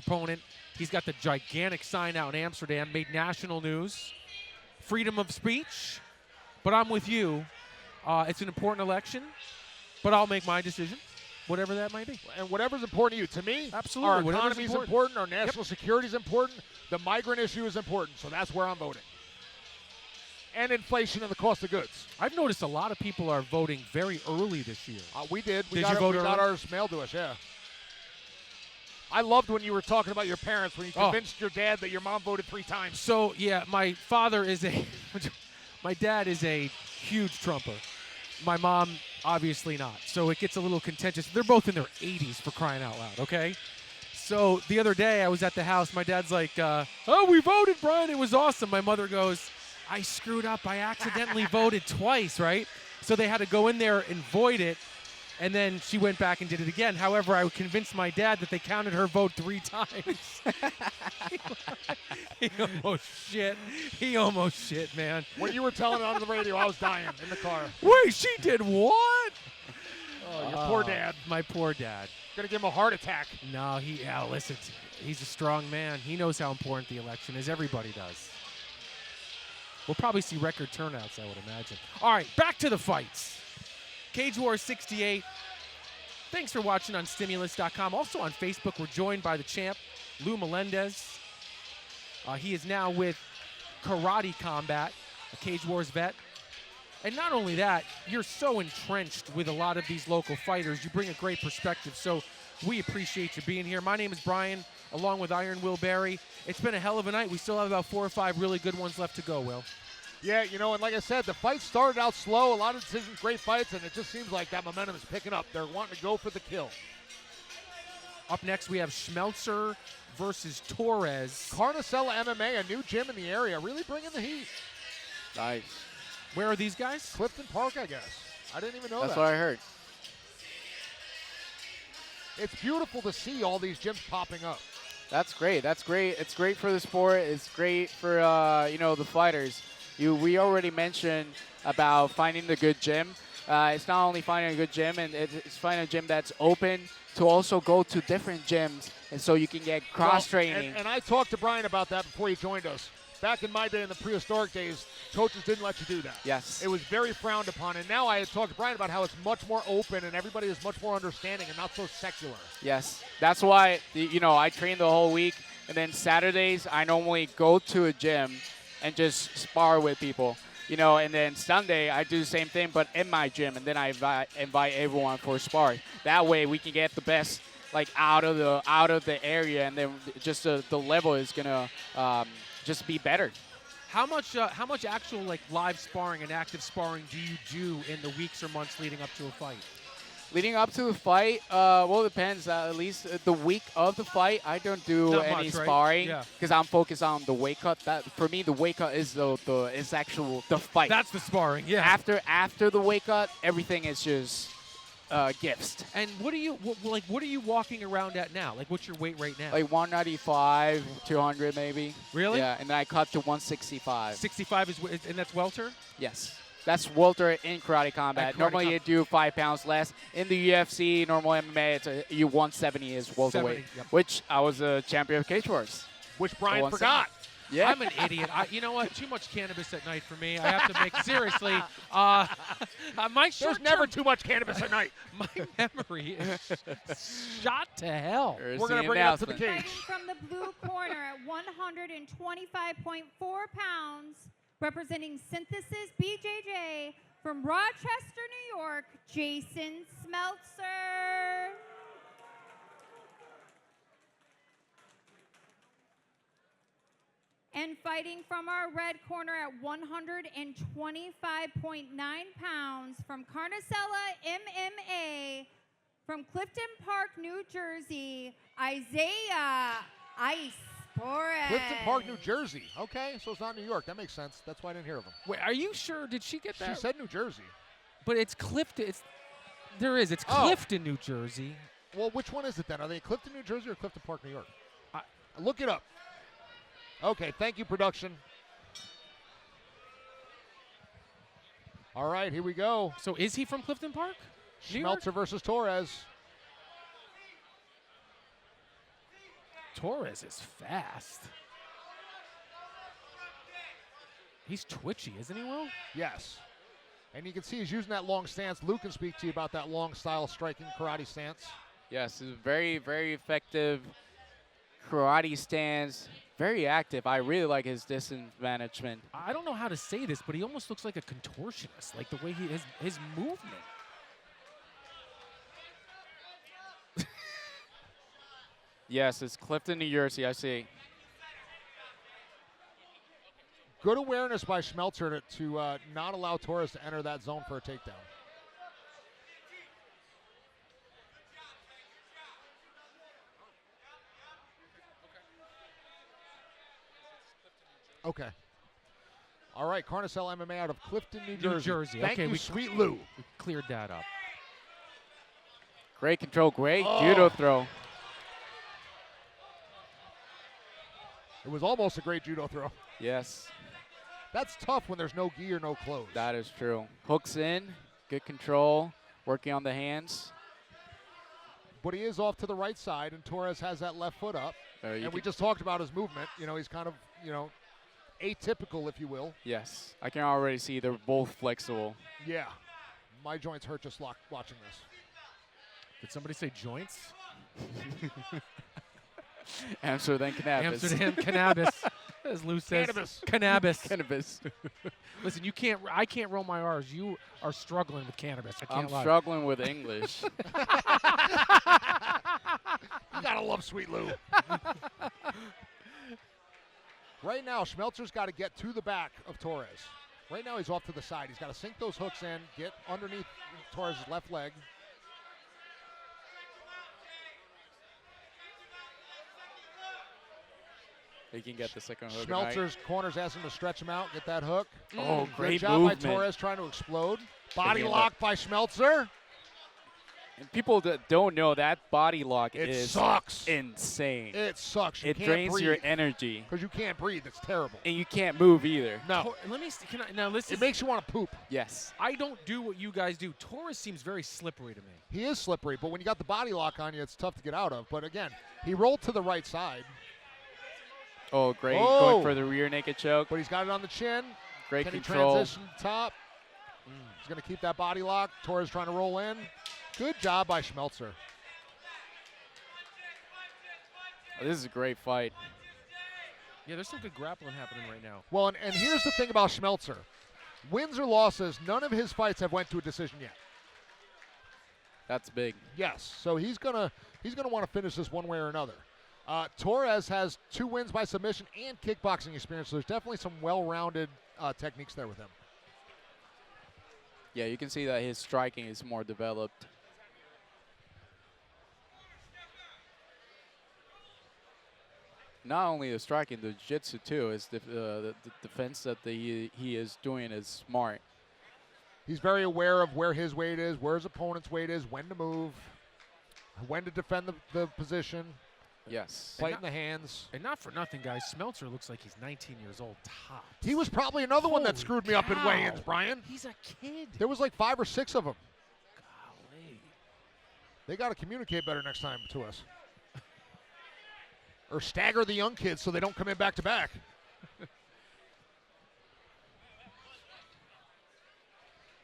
proponent. He's got the gigantic sign out in Amsterdam, made national news. Freedom of speech. But I'm with you. It's an important election, but I'll make my decision, whatever that might be. And whatever's important to you. To me, absolutely, our economy is important, our national security is important, the migrant issue is important, so that's where I'm voting. And inflation and the cost of goods. I've noticed a lot of people are voting very early this year. We did. We Did you vote we got early? ours mailed to us, yeah. I loved when you were talking about your parents, when you convinced your dad that your mom voted 3 times. So, yeah, my father is my dad is a huge Trumper. My mom, obviously not. So it gets a little contentious. They're both in their 80s, for crying out loud, okay? So the other day I was at the house. My dad's like, oh, we voted, Brian. It was awesome. My mother goes, I screwed up. I accidentally voted twice, right? So they had to go in there and void it. And then she went back and did it again. However, I convinced my dad that they counted her vote 3 times. He almost shit, man. When you were telling it on the radio, I was dying in the car. Wait, she did what? Oh, your poor dad. My poor dad. Gonna give him a heart attack. No, listen, he's a strong man. He knows how important the election is. Everybody does. We'll probably see record turnouts, I would imagine. All right, back to the fights. Cage Wars 68. Thanks for watching on Stimulus.com. Also on Facebook, we're joined by the champ, Lou Melendez. He is now with Karate Combat, a Cage Wars vet. And not only that, you're so entrenched with a lot of these local fighters. You bring a great perspective, so we appreciate you being here. My name is Brian, along with Iron Will Barry. It's been a hell of a night. We still have about 4 or 5 really good ones left to go, Will. Yeah, and like I said, the fight started out slow. A lot of decisions, great fights, and it just seems like that momentum is picking up. They're wanting to go for the kill. Up next, we have Schmeltzer versus Torres. Carnicella MMA, a new gym in the area, really bringing the heat. Nice. Where are these guys? Clifton Park, I guess. I didn't even know That's that. what I heard. It's beautiful to see all these gyms popping up. That's great. That's great. It's great for the sport. It's great for the fighters. We already mentioned about finding the good gym. It's not only finding a good gym, and it's finding a gym that's open to also go to different gyms, and so you can get cross-training. And I talked to Brian about that before he joined us. Back in my day, in the prehistoric days, coaches didn't let you do that. Yes. It was very frowned upon, and now I had talked to Brian about how it's much more open and everybody is much more understanding and not so secular. Yes. That's why, I train the whole week, and then Saturdays I normally go to a gym and just spar with people. And then Sunday I do the same thing, but in my gym, and then I invite everyone for a spar. That way we can get the best out of the area, and then just the level is gonna just be better. How much actual live sparring and active sparring do you do in the weeks or months leading up to a fight? Leading up to a fight, it depends. At least the week of the fight, I don't do Not any much, right? sparring Yeah. because I'm focused on the weight cut. That for me, the weight cut is is actual the fight. That's the sparring. Yeah. After the weight cut, everything is just gifts. And what are you walking around at now? What's your weight right now? 195, 200 maybe. Really? Yeah, and then I cut to 165. 65 and that's welter? Yes. That's welter in Karate Combat. Normally you do 5 pounds less. In the UFC, normal MMA, it's 170 is welterweight, Yep. which I was a champion of Cage Wars. Which Brian forgot. Yeah. I'm an idiot. You know what? Too much cannabis at night for me. I have to make seriously. My There's never too much cannabis at night. My memory is shot to hell. We're going to bring it up to the Fighting cage. from the blue corner at 125.4 pounds, representing Synthesis BJJ from Rochester, New York, Jason Schmeltzer. And fighting from our red corner at 125.9 pounds from Carnicella MMA from Clifton Park, New Jersey, Isaiah Ice Torres. Clifton Park, New Jersey. Okay, so it's not New York. That makes sense. That's why I didn't hear of him. Wait, are you sure? Did she get that? She said New Jersey. But it's Clifton. It's Clifton, New Jersey. Well, which one is it then? Are they Clifton, New Jersey or Clifton Park, New York? Look it up. Okay, thank you, production. All right, here we go. So is he from Clifton Park? Schmeltzer versus Torres. Torres is fast. He's twitchy, isn't he, Will? Yes. And you can see he's using that long stance. Lou can speak to you about that long style striking karate stance. Yes, it's very, very effective karate stance. Very active. I really like his distance management. I don't know how to say this, but he almost looks like a contortionist, like the way his movement. Yes, it's Clifton, New Jersey. I see. Good awareness by Schmeltzer to not allow Torres to enter that zone for a takedown. Okay. All right, Carnicel MMA out of Clifton, New Jersey. New Jersey. Thank Okay, you, we Sweet Lou. We cleared that up. Great control, great judo throw. It was almost a great judo throw. Yes, That's tough when there's no gi or no clothes. that is true. Hooks in, good control, working on the hands. But he is off to the right side, and Torres has that left foot up. And we just talked about his movement. You know, he's kind of, atypical, if you will. Yes, I can already see they're both flexible. Yeah. My joints hurt just watching this. Did somebody say joints? Amsterdam cannabis. Amsterdam cannabis, as Lou says. Cannabis. Cannabis. Cannabis. Listen, I can't roll my R's. You are struggling with cannabis. I I'm can't lie. struggling with English. You gotta love Sweet Lou. Right now, Schmeltzer's got to get to the back of Torres. Right now, he's off to the side. He's got to sink those hooks in, get underneath Torres' left leg. He can get the second hook. Schmeltzer's corners ask him to stretch him out, get that hook. Oh, Good great job movement. by Torres trying to explode. Body Taking it lock by Schmeltzer. And people that don't know that body lock It is sucks. insane. It sucks. You It can't drains breathe. your energy, Because you can't breathe. It's terrible. and you can't move either. No. Let me. Can I, now listen. It makes you want to poop. Yes. I don't do what you guys do. Torres seems very slippery to me. He is slippery, but when you got the body lock on you, it's tough to get out of. But again, he rolled to the right side, Oh, great. Oh. Going for the rear naked choke. but he's got it on the chin. Great Can he control. transition to top? He's going to keep that body lock. Torres trying to roll in. Good job by Schmeltzer. Oh, this is a great fight. Yeah, there's some good grappling happening right now. Well, and here's the thing about Schmeltzer. Wins or losses, none of his fights have went to a decision yet. That's big. Yes, so he's gonna want to finish this one way or another. Torres has 2 wins by submission and kickboxing experience, so there's definitely some well-rounded techniques there with him. Yeah, you can see that his striking is more developed. Not only the striking, the jiu-jitsu too. Is the defense that he is doing is smart. He's very aware of where his weight is, where his opponent's weight is, when to move, when to defend the position, Yes. fight in the hands. And not for nothing, guys. Smeltzer looks like he's 19 years old tops. He was probably another one that Holy screwed me up in cow. weigh-ins, Brian. He's a kid. There was like 5 or 6 of them. Golly. They got to communicate better next time to us. Or stagger the young kids so they don't come in back to back.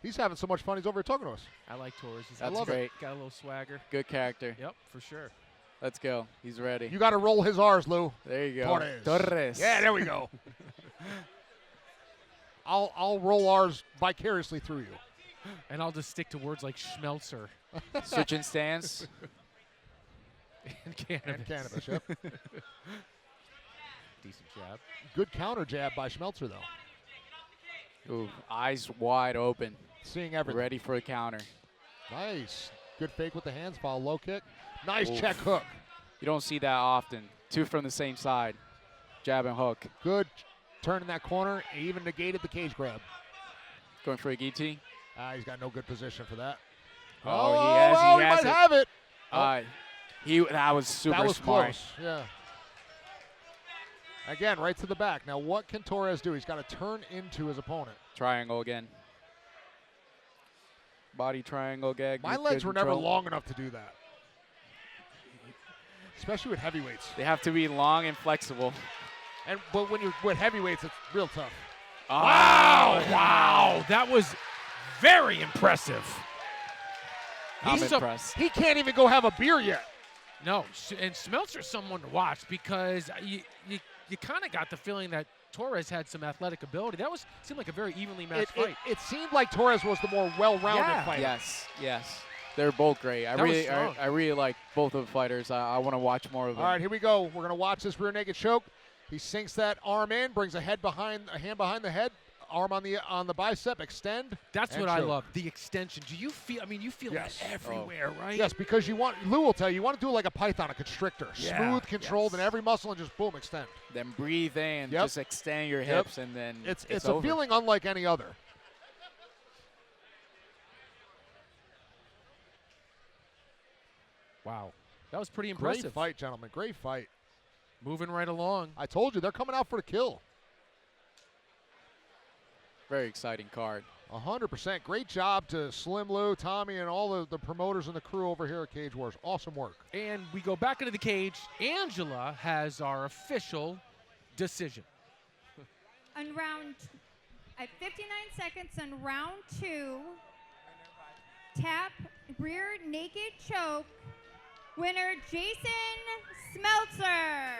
He's having so much fun. He's over here talking to us. I like Torres. He's That's got, great. got a little swagger. Good character. Yep, for sure. Let's go. He's ready. You got to roll his R's, Lou. There you go. Torres. Torres. Yeah, there we go. I'll roll R's vicariously through you. And I'll just stick to words like Schmeltzer Switching stance. and cannabis. And cannabis, yep. Decent jab. Good counter jab by Schmeltzer, though. Ooh, eyes wide open. Seeing everything. Ready for a counter. Nice. Good fake with the hands, follow low kick. Nice Oof. check hook. You don't see that often. 2 from the same side. Jab and hook. Good turn in that corner. He even negated the cage grab. Going for a guillotine. He's got no good position for that. Oh, he has might it. have it. That was super That was smart. close. Yeah. Again, right to the back. Now, what can Torres do? He's got to turn into his opponent. Triangle again. Body triangle gag. My good legs were never control. long enough to do that. especially with heavyweights. They have to be long and flexible. But when you're with heavyweights, it's real tough. Wow! Wow! That was very impressive. I'm He's impressed. He can't even go have a beer yet. No, and Schmeltzer's someone to watch because you kind of got the feeling that Torres had some athletic ability. Seemed like a very evenly matched fight. It seemed like Torres was the more well-rounded Yeah. fighter. Yes. They're both great. That was strong. I really like both of the fighters. I want to watch more of them. All right, here we go. We're going to watch this rear naked choke. He sinks that arm in, brings a hand behind the head, arm on the bicep, extend. That's and what I choke. love. The extension. Do you feel? I mean, you feel Yes. that everywhere, right? Yes, because Lou will tell you want to do it like a python, a constrictor, Yeah, smooth, controlled, yes. in every muscle, and just boom, extend. Then breathe in, Yep. just extend your Yep. hips, and then It's over. a feeling unlike any other. Wow, that was pretty impressive. Great fight, gentlemen. Great fight. Moving right along. I told you they're coming out for the kill. Very exciting card. 100%. Great job to Slim Lou, Tommy, and all the promoters and the crew over here at Cage Wars. Awesome work. And we go back into the cage. Angela has our official decision. At 59 seconds on round 2, tap rear naked choke. Winner Jason Schmeltzer.